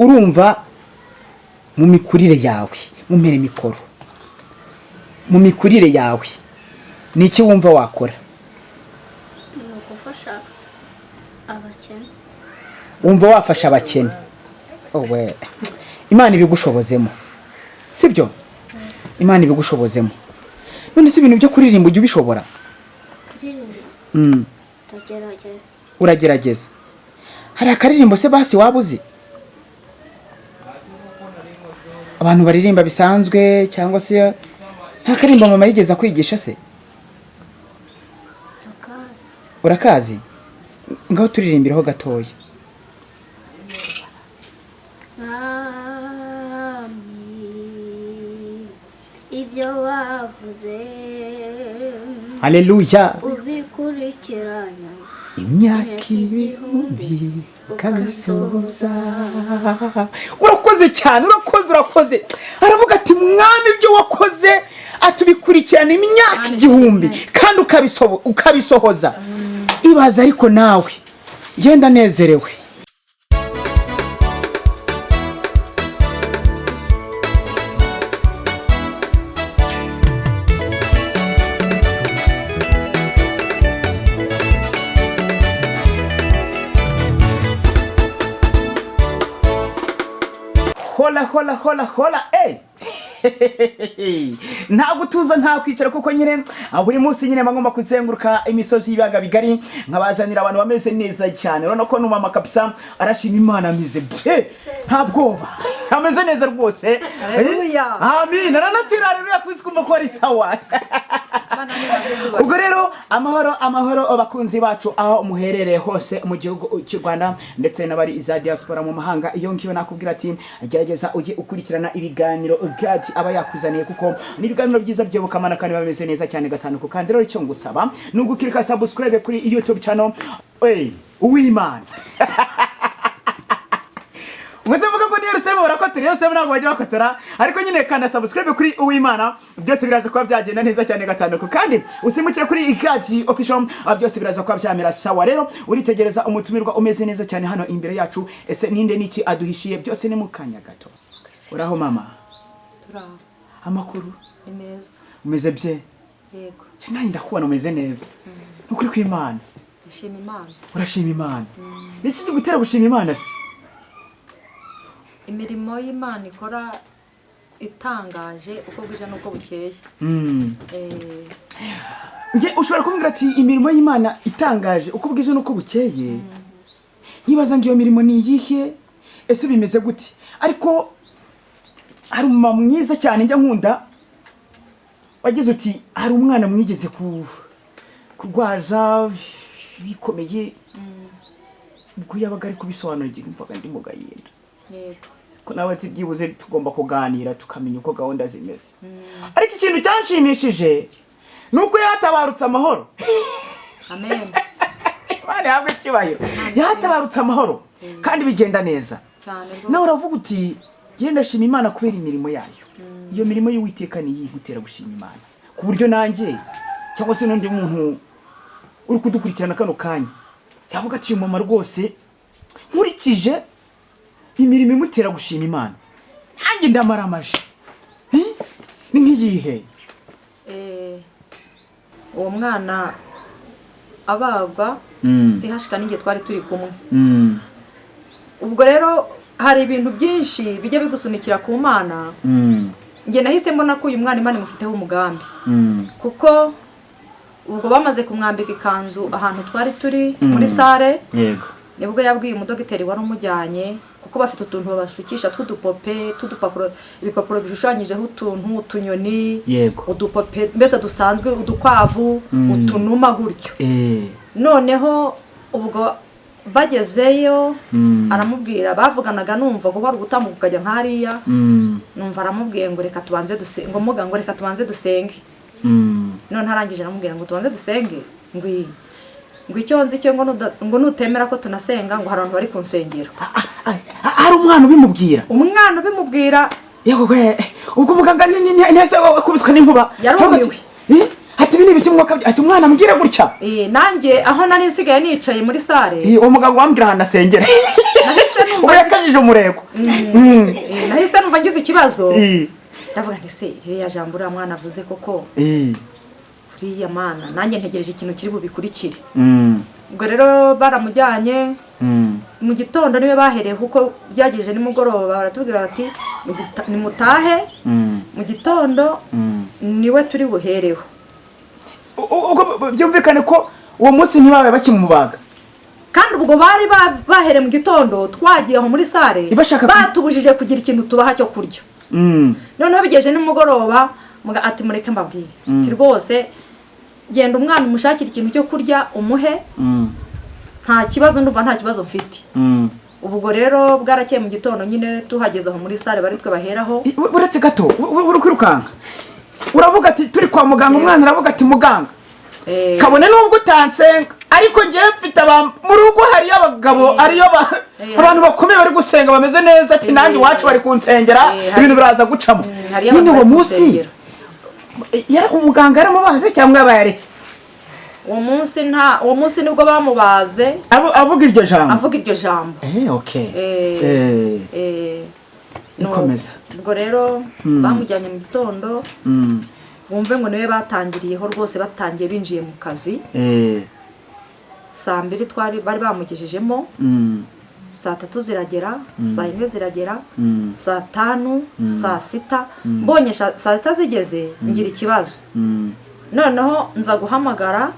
urumva mu mikurire yawe mu mere mikoro mu mikurire yawe niki wumva wakora gufasha abakene wumva wafasha abakene owe Imana ibigushobozemo sibyo Imana ibigushobozemo none se ibintu byo kuririmba ujye ubishobora uragerageza hari akaririmbo se basi wabuzi abantu baririmba bisanzwe cyangwa se nta karimbo mama yigeze kwigisha se urakazi ngaho turirimbiraho gatoya ibyo wavuze haleluya ubikurikiranya imyaka ibihumbi ukabisoza urakoze cyane urakoze aravuga ati mwami ibyo wakoze atubikurikirana imyaka igihumbi kandi ukabisohoza ibaza ariko nawe genda nezerewe hola nta gutuza nta kwicara kuko nyine buri munsi nyine bagomba kuzenguruka imisozi y'ibiyaga bigari nkabazanira abantu bameze neza cyane urabona ko n'umama kabisa arashima Imana amize nta bwoba ameze neza rwose amen aranatira haleluya kwisikumva ko ari sawa ubwo rero amahoro abakunzi bacu aho muherereye hose mu gihugu cy'u Rwanda ndetse n'abari iza diaspora mu mahanga iyo ngiyo nakubwira ati gerageza ujye ukurikirana ibiganiro bwati aba yakuzaniye kuko ni ibiganiro byiza byebukamana kandi bameze neza cyane gatanu ku kandi rero icyo ngusaba nugukirika subscribe kuri YouTube channel Uwimana Muzemuka ko niyo rusemo barakotora yose ntabwo bajya bakotora ariko nyine kana subscribe kuri Uwimana byose biraza kuba byagenda neza cyane gatanu ku kandi usimukira kuri Ikati official byose biraza kuba byamera sawa rero uritegereza umutumirwa umeze neza cyane hano imbere yacu ese ninde niki aduhishiye byose ni mukanya gato uraho mama turaho amakuru ni meza umeze bye yego cyane ndakubona umeze neza nukuri kw'Imana ndashima Imana urashima Imana niki gutera gushima Imana se imirimo y'Imana ikora itangaje uko bwije nuko bukeye nge ushobora kumbwira ati imirimo y'Imana itangaje uko bwije nuko bukeye nkibaza ngiyo mirimo ni iyihe ese bimeze gute ariko hari umama mwiza cyane njya nkunda wagize uti hari umwana mwigeze kurwaza bikomeye ubwo yabaga ari kubisobanurira umvaga ndi mugayinda yego ko nawe ati byibuze tugomba kuganira tukamenya uko gahunda zimeze ariko ikintu cyanshimishije nuko yatabarutse amahoro amen Imana yahabwe icyubahiro yatabarutse amahoro kandi bigenda neza cyane nawe uravuga uti genda shima Imana kubera imirimo yayo iyo mirimo y'Uwiteka ni yigutera gushima Imana ku buryo nanjye cyangwa se n'undi muntu uri kudukurikirana kano kanya yavuga ati mama rwose nkurikije imirimo imutera gushima Imana nanjye ndamaramaje ni nk'iyihe uwo mwana abagwa sihashika ninge twari turi kumwe ubwo rero hari ibintu byinshi bijya bigusunikira ku Mana nge nahise mbona ko uyu mwana Imana imufiteho umugambi kuko ubwo bamaze kumwambika ikanzu ahantu twari turi muri sare yego nibwo yabwiye umudogiteri wari umujyanye kuko bafite utuntu babashukisha tw'udupope tudupapuro ibipapuro bishushanyijeho utuntu utunyoni udupope mbese dusanzwe udukwavu utunuma gutyo noneho ubwo bagezeyo aramubwira bavuganaga numva ko hari gutambuka ukajya nk'ariya numva aramubwiye ngo reka tubanze dusenge ngo muga ngo reka tubanze dusenge none arangije aramubwira ngo tubanze dusenge ngo icyo nzi cyo ngo nutemera ko tunasenga ngo hari abantu bari kunsengera hari umwana ubimubwira yego ubwo muganga nese kubitwa n'inkuba yarumiwe ati ibi ni ibikimwuka ati umwana ambwire gutya nanjye aho nari nsigaye nicaye muri sare uwo mugabo wambwira ahantu asengera nahise numva yakajije umurego nahise numva ngize ikibazo ndavuga nti se ririya jambo uriya mwana avuze koko uriya mana nanjye ntegereje ikintu kiri bubikurikire ubwo rero baramujyanye mu gitondo niwe bahereye kuko byagejeje nimugoroba baratubwira bati nimutahe mu gitondo niwe turi buhereho ubwo byumvikane ko uwo munsi ntibabe bakimubaga kandi ubwo bari bahereye mu gitondo twagiye aho muri sare batubujije kugira ikintu tubaha cyo kurya noneho bigejeje nimugoroba ati mureke mbabwire ati rwose genda umwana umushakira ikintu cyo kurya umuhe nta kibazo ndumva nta kibazo mfite ubwo rero bwarakeye mu gitondo nyine tuhageze aho muri sare bari twe baheraho uretse gato uri kwirukanka uravuga ati turi kwa muganga umwana aravuga ati muganga kabone nubwo utansenga ariko ngiye mfite mu rugo hariyo abagabo ariyo abantu bakomeye bari gusenga bameze neza ati nanjye iwacu bari kunsengera ibintu biraza gucamo nyine uwo munsi umuganga yaramubaze cyangwa yabayaretse uwo munsi nibwo bamubaze avuga iryo jambo ikomeza ubwo rero bamujyanye mu gitondo bumve ngo niwe batangiriyeho rwose batangiye binjiye mu kazi saa 2 bari bamugejejemo saa 3 ziragera saa 4 ziragera saa 5 saa 6 mbonye saa 6 zigeze ngira ikibazo noneho nza guhamagara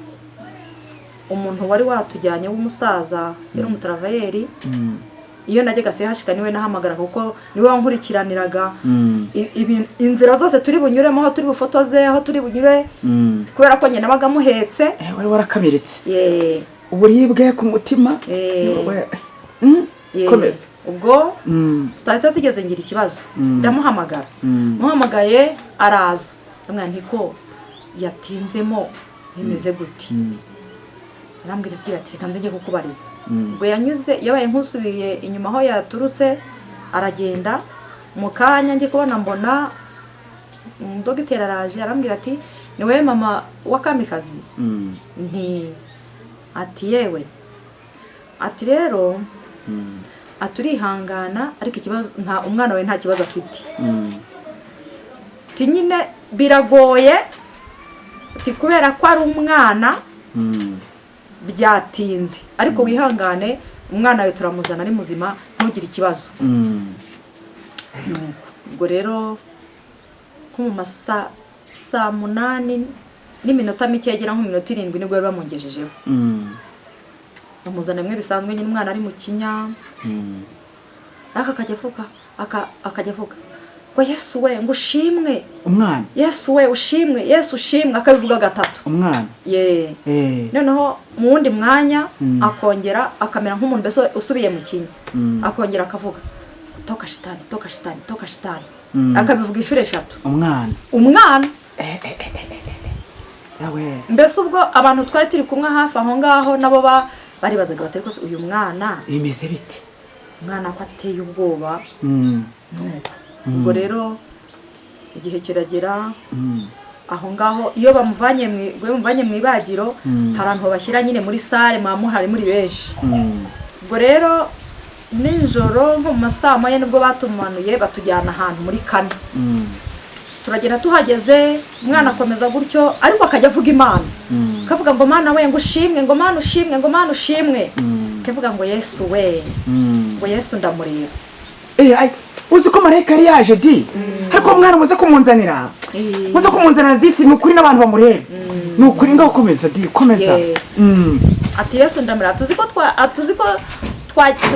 umuntu wari watujyanye w'umusaza yari umutravayeri iyo najyaga hashika niwe nahamagara kuko niwe wankurikiraniraga inzira zose turi bunyuremo aho turi bufotoze aho turi bunyure kubera ko nyine nabaga muhetse wari warakamiretse uburibwe ku mutima komeza ubwo saa 6 zigeze ngira ikibazo ndamuhamagara muhamagaye araza ndamwira nti ko yatinzemo bimeze gute arambwira ati reka nze njye kukubariza ubwo yanyuze yabaye nkusubiye inyuma aho yaturutse aragenda mu kanya ngiye kubona mbona dogiteri araje arambwira ati ni wowe mama wa Kamikazi nti ati yewe ati rero aturihangana ariko ikibazo umwana we nta kibazo afite ati nyine biragoye ati kubera ko ari umwana byatinze ariko wihangane umwana we turamuzana ari muzima ntugire ikibazo ubwo rero nko mu saa 8 n'iminota mike yagera nko minota 7 nibwo bari bamungejejeho bamuzana mwe bisanzwe nyine umwana ari mu kinya akajya avuga ngo Yesu we ngo ushimwe umwana Yesu we ushimwe Yesu ushimwe akabivuga gatatu umwana noneho mu wundi mwanya akongera akamera nk'umuntu mbese usubiye mu kinya akongera akavuga toka shitani akabivuga inshuro 3 umwana mbese ubwo abantu twari turi kumwe hafi aho ngaho nabo baribazaga batari kose uyu mwana bimeze bite umwana ko ateye ubwoba ubwo rero igihe kiragera aho ngaho iyo bamuvanye mu ibagiro hari abantu bashyira nyine muri sare muhari muri benshi ubwo rero nijoro nko mu masaa 9 nibwo batumanuye batujyana ahantu muri Kane turagenda tuhageze umwana akomeza gutyo ariko akajya avuga Imana akavuga ngo mana we ngo ushimwe ngo mana ushimwe ngo mana ushimwe akavuga ngo Yesu we ngo Yesu ndamureba uzi ko marayika yari yaje di ariko mwana muze kumunzanira disi ni ukuri n'abantu bamureba ni ukuri ngaho komeza di komeza ati Yesu ndamureba tuzi ko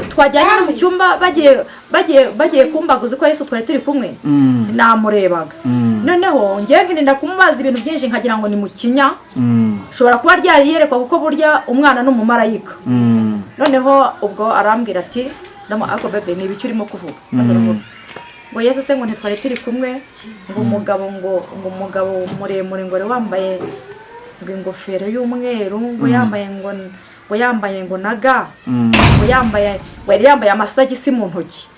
twajyanye no mu cyumba bagiye kumbaguza ko Yesu twari turi kumwe namurebaga noneho ngiye nginda kumubaza ibintu byinshi nkagira ngo ni mu kinya ushobora kuba ryari yerekwa kuko burya umwana n'umumarayika noneho ubwo arambwira ati ako bebe ni ibiki urimo kuvuga ngo Yesu se ngo ntitwari turi kumwe ngo umugabo muremure ngo wambaye ngo ingofero y'umweru ngo yambaye ngo naga ngo yambaye amasagisi mu ntoki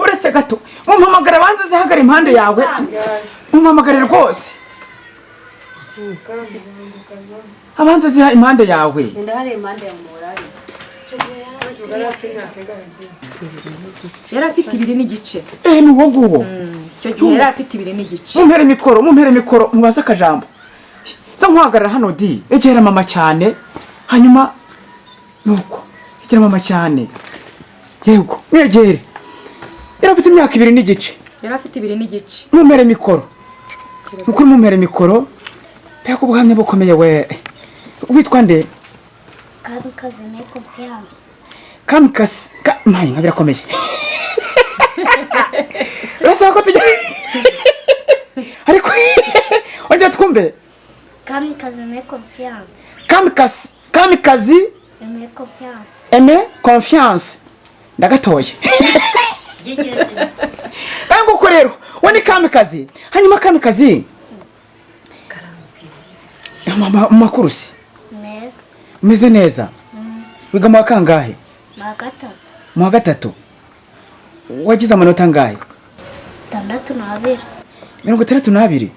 uretse gato mumpamagara banze zihagara impande yawe mumpamagare rwose abanza ziha impande yawe. Ndahari impande ya murari. Yari afite 2 n'igice. Ni uwo nguwo. Icyo gihe yari afite 2 n'igice. Mumpere mikoro mubaze akajambo. Sa nkwagarara hano di. Egera mama cyane. Hanyuma nuko. Egera mama cyane. Yego, mwegere. Yari afite imyaka 2 n'igice. Yari afite 2 n'igice. Mumpere mikoro. Mukuru mumpere mikoro. Peko buhamya bukomeye we. Witwa nde? Kamikaze ne confiance. Kamikaze. Mayi nkabirakomeye. Urasa ko tujya. Ariko ongera twumve. Kamikaze ne confiance. Kamikaze Ne confiance. Aime confiance. Ndagatoye. Bango ko rero, wani kamikaze. Hanyuma kamikaze. Mama makurusi. Neza. Meze neza. Wiga mu kangahe? Mu wa gatatu. Wagize amanota angahe? 62. 62.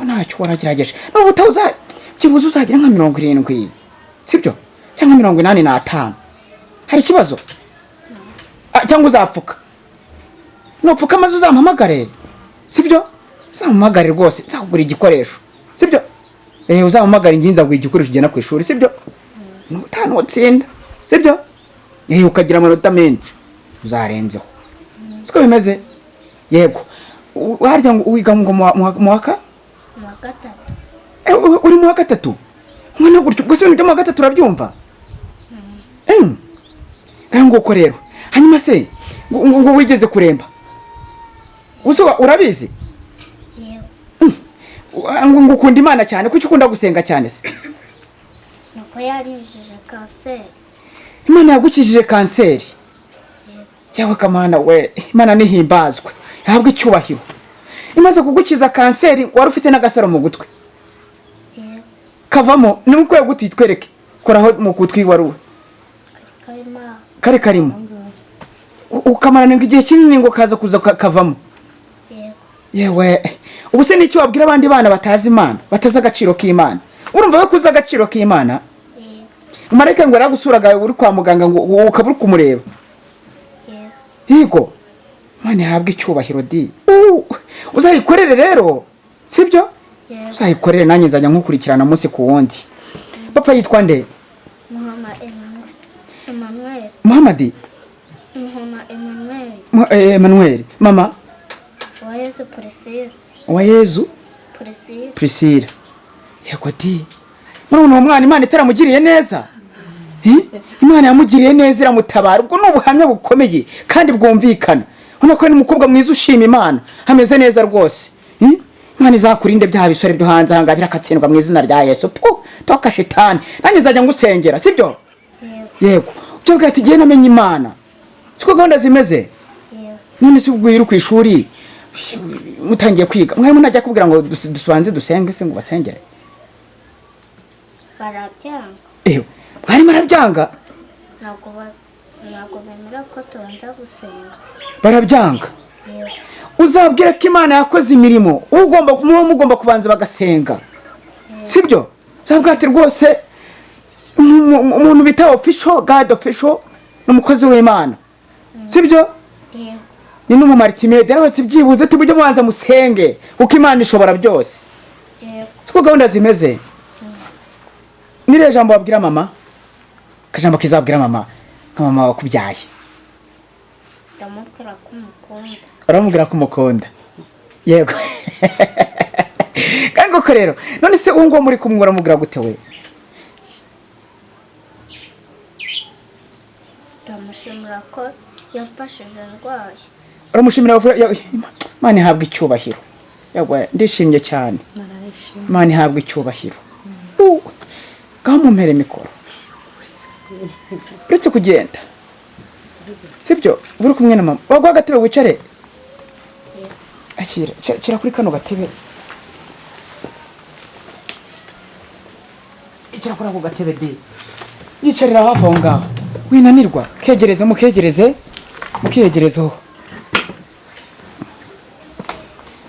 Ntacyo waragerageje. N'ubu utawuza kibuze uzagira nka 70. Sibyo? Cyangwa 85. Hari ikibazo? Cyangwa uzapfuka? Nupfuka maze uzampamagare. Sibyo? Uzampamagare rwose nzakugura igikoresho. Sibyo? Uzampamagare nginza kugura igikoresho ugenda ku ishuri. Sibyo? Utanu utsinda. Sibyo? Ukagira amanota menshi. Uzarenzeho. Siko bimeze? Yego. Harya ngo wiga ngo mu waka? Mu wa gatatu. Uri mu wa gatatu? Mwana gutyo gusa ibintu byo mu wa gatatu urabyumva? Nguko rero. Hanyuma se ngo wigeze kuremba? Uso urabizi? Yego. Ngo ukunda Imana cyane, kuki ukunda gusenga cyane se? Nuko yanyujije kanseri. Imana yagukijije kanseri. Yawe kamana we, Imana nihimbazwe. Yahabwe icyubahiro. Imaze kugukiza kanseri wari ufite n'agasaro mu gutwe. Yego. Kavamo nimukwiye gutitwereke. Koraho mu gutwi waruwe. Kare karimo. Ukamarana igihe kinini ngo kaza kuza kavamo. Yego. Yewe, ubu se n'iki wabwira abandi bana batazi Imana, bataza agaciro k'Imana? Urumva we kuza agaciro k'Imana? Umareke ngo yaragusuraga uri kwa muganga ngo ukabura kumureba. Yego. Mane habwe icyubahiro di. Uzayikorere rero. Sibyo? Uzayikorere nanjye nzajya nkukurikirana munsi ku wundi. Papa yitwa nde? Muhammad. Emmanuel. Mama? Wayezu Priscilla. Yego di. Murabona umwana Imana itaramugiriye neza. Imana yamugiriye neza iramutabara. Ubwo n'ubuhamya bukomeye kandi bwumvikana. Hano ko ni umukobwa mwiza ushima Imana. Hameze neza rwose. Imana izakurinde byaha bisore byo hanze hanga birakatsindwa mu izina rya Yesu. Toka shitani. Nanjye nzajya ngusengera, sibyo? Yego. Cyo gati giye namenye Imana. Siko gahunda zimeze? None se ubwo ku ishuri mutangiye kwiga. Mwarimu najya kubwira ngo dusubanze dusenge se ngo basengere. Barabyanga. Mwarimu arabyanga? Ntabwo bemera ko tubanza gusenga. Barabyanga? Uzabwira ko Imana yakoze imirimo. Mugomba kubanza bagasenga. Sibyo? Uzabwate rwose umuntu bita official, God official, n'umukozi w'Imana. Sibyo? Ni no mu multimedia rero tibyibuze tubujye mubanza musenge kuko Imana ishobora byose. Siko gahunda zimeze. Nire jambo wabwira mama? Kajambo kizabwira mama. Mama wakubyaye. Ndamubwira ko mukunda. Uramubwira ko mukunda. Yego. Kango ko rero. None se ungo muri kumwura mubwira gute we? Ndamushimira ko yamfashije ndwaye. Uramushimira Imana ihabwe icyubahiro. Yagwa ndishimye cyane. Imana ihabwe icyubahiro. Gaho mumpere mikoro. Uretse kugenda. Sibyo? Uri kumwe na mama. Wagwa gatebe wicare. Akira kuri kano gatebe. Icara kuri ako gatebe de. Yicarira hafi aho ngaho. Winanirwa. Mukegerezeho.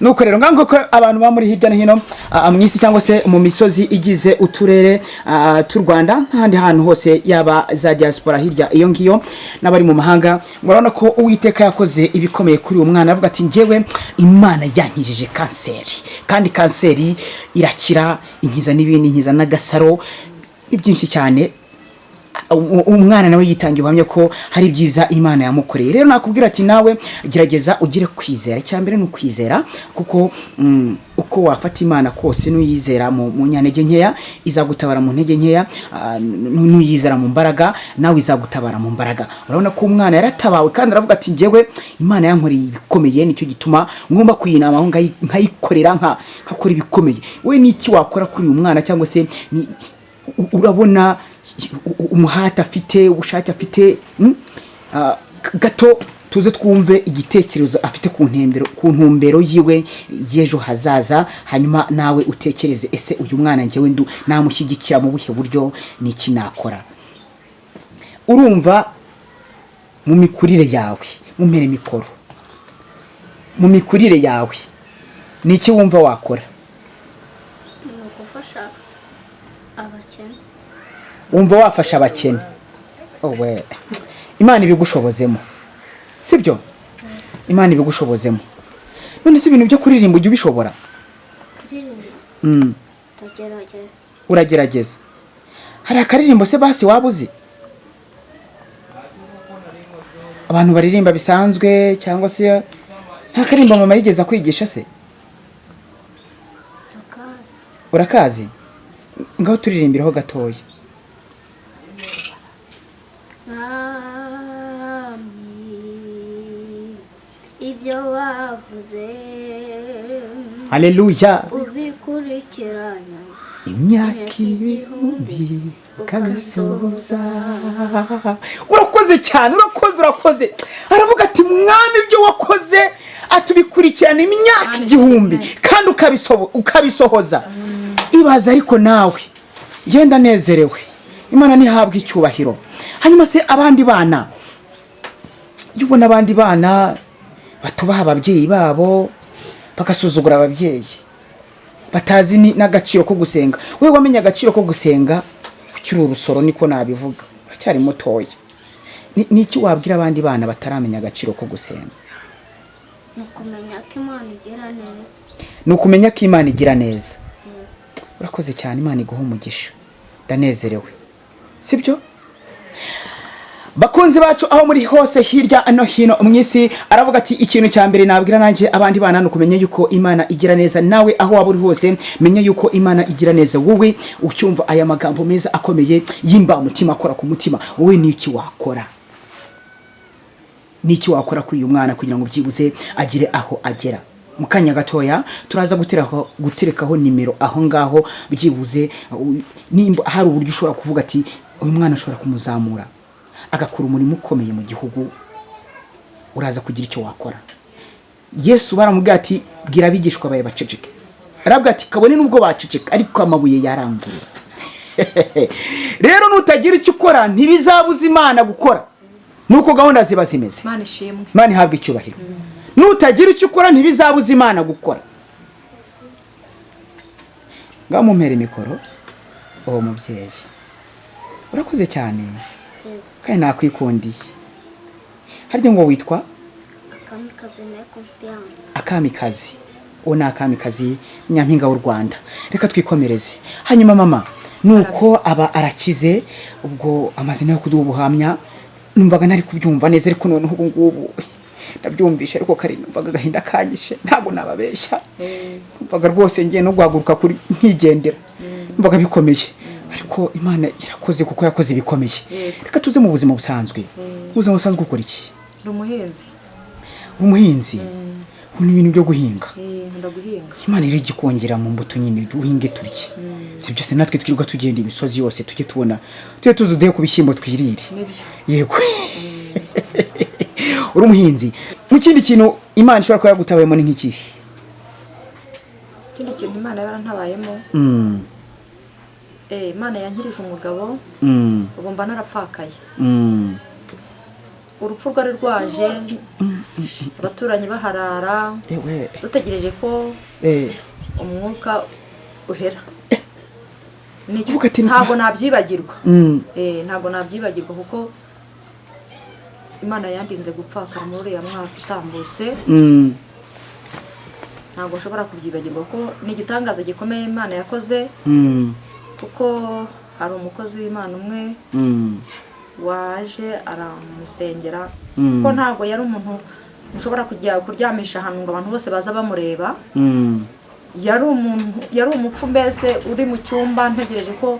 nuko rero ngango ko abantu ba muri hirya no hino mu isi cyangwa se mu misozi igize uturere t'u Rwanda n'ahandi hantu hose yaba za diaspora hirya iyo ngiyo n'abari mu mahanga, murabona ko Uwiteka yakoze ibikomeye kuri uwo mwana, avuga ati njyewe Imana yankijije kanseri, kandi kanseri irakira, inkiza n'ibindi, inkiza n'agasaro, ni byinshi cyane. Umwana nawe yitangiye uhamye ko hari byiza Imana yamukoreye. Rero nakubwira ati nawe gerageza ugire kwizera. Cyambere no kwizera, kuko uko wafata Imana kose n'uyizera mu nyantege nkeya izagutabara mu ntege nkeya, n'uyizera mu mbaraga nawe izagutabara mu mbaraga. Urabona ko umwana yaratabawe kandi aravuga ati njyewe Imana yankoreye ibikomeye, nicyo gituma ngomba kuyinama aho nkayikorera nkakora ibikomeye. We niki wakora kuri uyu mwana, cyangwa se urabona umuhata afite, ubushake afite? Gato tuze twumve igitekerezo afite ku ntumbero yiwe y'ejo hazaza, hanyuma nawe utekereze, ese uyu mwana njyewe namushyigikira mu buhe buryo, niki nakora? Urumva mu mikurire yawe, mu mere mikoro, mu mikurire yawe niki wumva wakora? ni ugufasha abakene. Wumva wafasha abakene? Owe, Imana ibigushobozemo, sibyo? Imana ibigushobozemo. None se ibintu byo kuririmba ujye ubishobora? Kuririmba ndagerageza. Uragerageza? Hari akaririmbo se basi wabuze? Abantu baririmba bisanzwe, cyangwa se nta karirimbo mama yigeze kwigisha se? Urakazi? Ngaho turirimbiraho gatoya. Ibyo wavuze, Haleluya, ubikurikirana imyaka ibihumbi ukabisoza. Urakoze cyane, urakoze. Aravuga ati mwami ibyo wakoze atubikurikirana imyaka igihumbi kandi ukabisohoza. Ibaza ariko nawe, genda nezerewe, Imana nihabwe icyubahiro. Hanyuma se abandi bana, yubona abandi bana batubaha ababyeyi babo, bagasuzugura ababyeyi, batazi n'agaciro ko gusenga. Wewe wamenye agaciro ko gusenga ukiri urusoro, niko nabivuga, uracyari mutoya. Niki wabwira abandi bana bataramenya agaciro ko gusenga? Nukumenya ko Imana igira neza. Nukumenya ko Imana igira neza. Urakoze cyane, Imana iguha umugisha. Ndanezerewe, sibyo? Bakunzi bacu aho muri hose hirya no hino mu isi, aravuga ati ikintu cya mbere nabwira nanjye abandi bana no kumenya yuko Imana igira neza. Nawe aho waba uri hose menya yuko Imana igira neza. Wowe ucyumva aya magambo meza akomeye yimba umutima, akora ku mutima, wowe niki wakora? Niki wakora kuri uyu mwana kugira ngo byibuze agire aho agera? Mukanya gatoya turaza guterekaho nimero aho ngaho, byibuze nimba hari uburyo ushobora kuvuga ati uyu mwana ashobora kumuzamura agakura umurimo ukomeye mu gihugu, uraza kugira icyo wakora. Yesu baramubwira ati bwira abigishwa baye baceceke. Arabwira ati kabone nubwo baceceka ariko amabuye yaranguye. Rero nutagira icyo ukora ntibizabuza Imana gukora, nuko gahunda ziba zimeze. Imana ishimwe, Imana ihabwe icyubahiro. Nutagira icyo ukora ntibizabuza Imana gukora. Ngaho mumpere mikoro uwo mubyeyi, urakoze cyane kandi nakwikundiye. Harya ngo witwa Akamikazi na Confiance. Akamikazi. Ona Akamikazi, nyampinga w'u Rwanda. Reka twikomereze. Hanyuma mama, nuko aba arakize, ubwo amazina yo kuduha ubuhamya numvaga ntari kubyumva neza, ariko none ubu ngubu ndabyumvisha, ariko kari numvaga gahinda kanyishe, ntago nababeshya. Numvaga rwose ngiye no guhaguruka kuri nkigendera, numvaga bikomeye, ariko Imana irakoze kuko yakoze bikomeye. Reka tuze mu buzima busanzwe. Ubuzima busanzwe ukora iki? Ndi umuhinzi. Umuhinzi? Ni ibintu byo guhinga? Ndaguhinga. Imana iri gikongera mu mbuto nyine duhinge turye. Si byose natwe twirirwa tugenda imisozi yose tujye tubona, tujye tuzude ku bishyimbo twirire. Yego. Uri umuhinzi. Mu kindi kintu Imana ishobora kuba yagutabayemo ni nk'iki? Kindi kintu Imana yabarantabayemo, Imana yankirije umugabo, ubu mba narapfakaye. Urupfu rwari rwaje abaturanyi baharara dutegereje ko umwuka uhera. Ntabwo nabyibagirwa. Ntabwo nabyibagirwa kuko Imana yandinze gupfakara muri uriya mwaka utambutse. Ntabwo nshobora kubyibagirwa ko ni igitangaza gikomeye Imana yakoze, kuko hari umukozi w'Imana umwe waje aramusengera, ko ntabwo yari umuntu ushobora kujya kuryamisha ahantu ngo abantu bose baza bamureba. Yari umupfu mbese uri mu cyumba ntegereje ko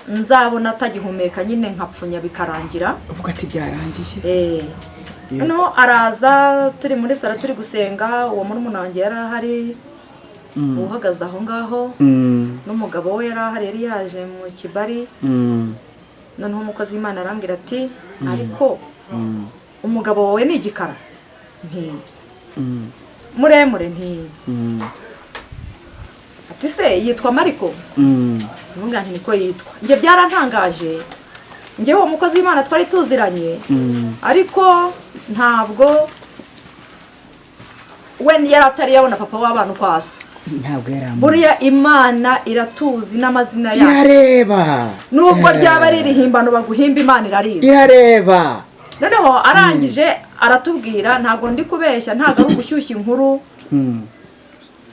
nzabona atagihumeka nyine nkapfunya bikarangira. Uvuga ati byarangiye. No araza turi muri sala turi gusenga, uwo murumuna wanjye yari ahari uhagaze aho ngaho, n'umugabo we yari ahari, yari yaje mu kibari. Noneho umukozi w'Imana arambwira ati ariko umugabo wawe ni igikara muremure ati se yitwa Mariko? Nubwo niko yitwa. Nge byarantangaje, ngewe uwo mukozi w'Imana twari tuziranye, ariko ntabwo we yari atari yabona papa w'abana uko asa. Ntabwo yaramubona. Buriya Imana iratuzi n'amazina yacu. Irareba. Nubwo ryaba ari irihimbano baguhimba, Imana irarizi. Irareba. Noneho arangije aratubwira, ntabwo ndi kubeshya, ntabwo ari ugushyushya inkuru.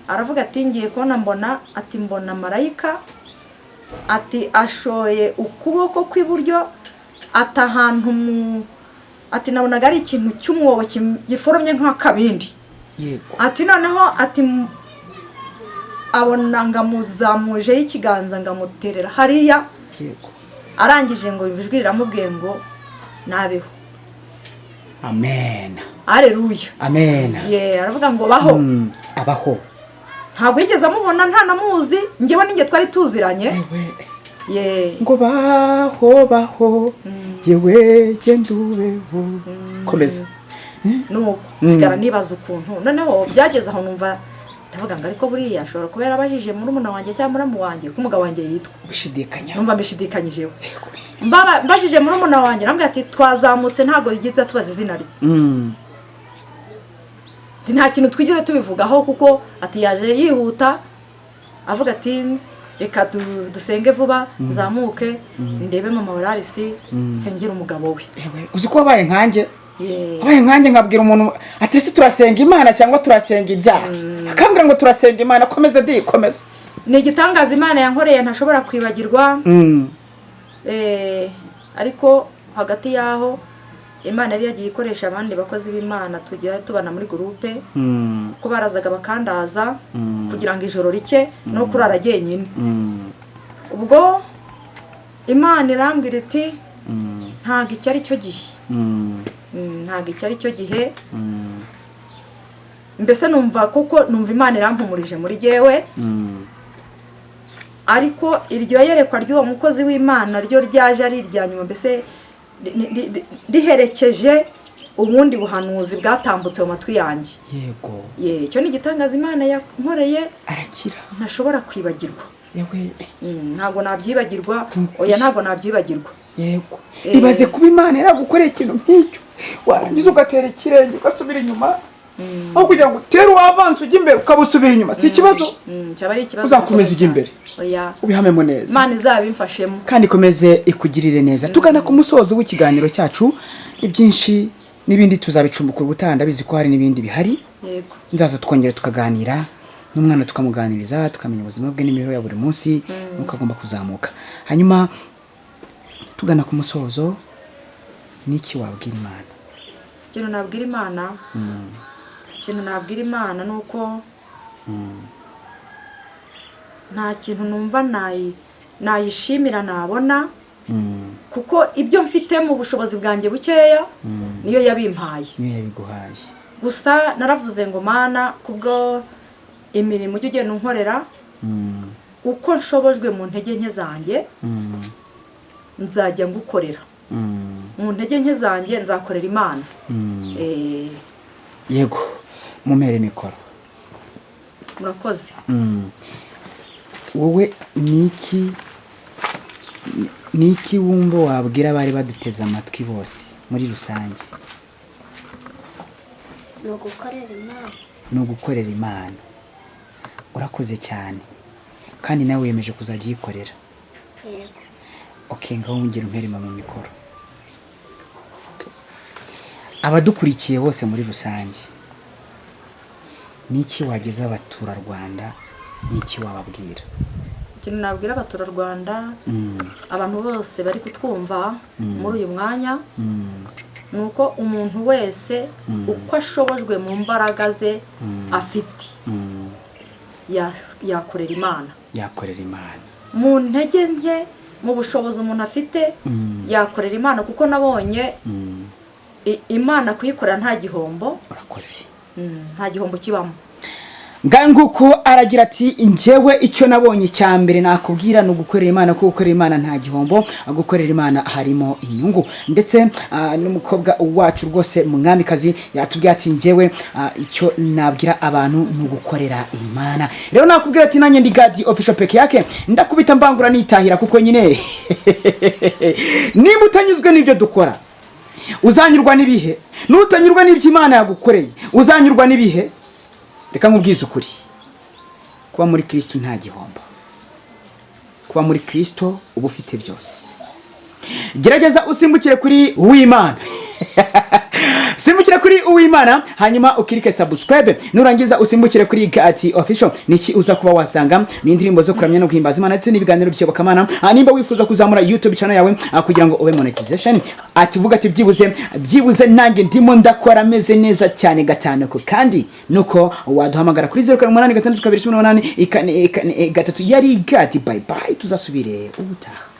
Aravuga ati ngiye kubona mbona marayika, ati ashoye ukuboko kw'iburyo, atahantu ati nabonaga ari ikintu cy'umwobo giforomye nk'akabindi. Yego. Ati noneho ati abona ngamuzamuje y'ikiganza ngamuterera hariya. Yego. Arangije ngo ijwi riramubwiye ngo nabeho. Amen. Haleluya. Amen. Aravuga ngo baho. Abaho. Ntabwo yigeze amubona, nta namuzi, ngewe ninge twari tuziranye. Ngo baho yewe gendubeho. Komeza. Nuko sigara nibaza ukuntu noneho byageze aho numva ndavuga ngo ariko buriya ashobora kuba yarabajije murumuna wanjye cyangwa muramu wanjye ko umugabo wanjye yitwa. Bishidikanya. Numva mbishidikanyijeho. Mbajije murumuna wanjye arambwira ati twazamutse ntabwo yigeze tubaza izina rye. Nta kintu twigeze tubivugaho kuko ati yaje yihuta avuga ati reka dusenge vuba nzamuke ndebe mama Wararisi sengera umugabo we. Uzi ko wabaye nkanjye? Wabaye nkanjye nkabwira umuntu ati se turasenga Imana cyangwa turasenga ibyaha? Akambwira ngo turasenga Imana. Komeza. Ni igitangaza Imana yankoreye ntashobora kwibagirwa. Ariko hagati yaho Imana yari yagiye ikoresha abandi bakozi b'Imana tujya tubana muri groupe, ko barazaga bakandaza kugira ngo ijoro rike no kurara jyenyine. Ubwo Imana irambwira iti ntago icyo ari cyo gihe. Ntago icyo ari cyo gihe. Mbese numva Imana irampumurije muri jyewe. Ariko iryo yerekwa ry'uwo mukozi w'Imana ryo ryaje ari irya nyuma, mbese riherekeje ubundi buhanuzi bwatambutse mu matwi yanjye. Yego. Icyo ni igitangaza Imana yankoreye arakira ntashobora kwibagirwa. Yewe. Ntabwo nabyibagirwa. Oya ntabwo nabyibagirwa. Yego. Ibaze kuba Imana yaragukoreye ikintu nk'icyo, warangiza ugatera ikirenge ugasubira inyuma, aho kugira ngo utere uwavanse ujya imbere ukabusubira inyuma. Si ikibazo. Cyaba ari ikibazo. Uzakomeza ujya imbere. Oya. Ubihamemo neza. Imana izabimfashemo. Kandi komeze ikugirire neza. Tugana ku musozo w'ikiganiro cyacu, ibyinshi n'ibindi tuzabicumbukura ubutaha, ndabizi ko hari n'ibindi bihari. Yego. Nzaza tukongera tukaganira n'umwana tukamuganiriza, tukamenya ubuzima bwe n'imibereho ya buri munsi nuko agomba kuzamuka. Hanyuma tugana ku musozo, niki wabwira Imana? Ikintu nabwira Imana nuko nta kintu numva nayishimira nabona, kuko ibyo mfite mu bushobozi bwanjye bukeya niyo yabimpaye. Niyo yabiguhaye. Gusa naravuze ngo Mana kubwo imirimo ujye ugenda unkorera, uko nshobojwe mu ntege nke zanjye nzajya ngukorera. Mu ntege nke zanjye nzakorera Imana. Yego. Mumere mikoro. Murakoze. Wowe niki wumva wabwira abari baduteze amatwi bose muri rusange? ni ugukorera Imana. Urakoze cyane kandi nawe wiyemeje kuzajya uyikorera. Yego. Okay, ngaho ngira umperima mu mikoro. Abadukurikiye bose muri rusange, niki wageza abaturarwanda, niki wababwira? Ikintu nabwira abaturarwanda, abantu bose bari kutwumva muri uyu mwanya, nuko umuntu wese uko ashobojwe mu mbaraga ze afite yakorera Imana. Mu ntege nke, mu bushobozi umuntu afite yakorera Imana, kuko nabonye Imana kuyikorera nta gihombo. Urakoze. Nta gihombo kibamo. Nguko aragira ati njyewe icyo nabonye cyambere nakubwira no gukorera Imana, kuko gukorera Imana nta gihombo, gukorera Imana harimo inyungu. Ndetse n'umukobwa wacu rwose Mwamikazi yatubwiye ati njyewe icyo nabwira abantu no gukorera Imana. Rero nakubwira ati nanjye ndi God official peke yake ndakubita mbangura nitahira, kuko nyine nimba utanyuzwe n'ibyo dukora uzanyurwa n'ibihe, nutanyurwa n'ibyo Imana yagukoreye uzanyurwa n'ibihe. Reka nkubwize ukuri, kuba muri Kristo nta gihombo. Kuba muri Kristo uba ufite byose. Gerageza usimbukire kuri Uwimana. Simbukire kuri Uwimana, hanyuma ukirike subscribe, nurangiza usimbukire kuri God official. Niki uza kuba wasanga ni indirimbo zo kuramya no guhimbaza Imana, ndetse n'ibiganiro by'Akamana. Nimba wifuza kuzamura YouTube channel yawe kugira ngo ube monetization, ativuga ati byibuze nanjye ndimo ndakora meze neza cyane gatanu ko, kandi nuko waduhamagara kuri 08862218 3 yari God. Bye bye, tuzasubire ubutaha.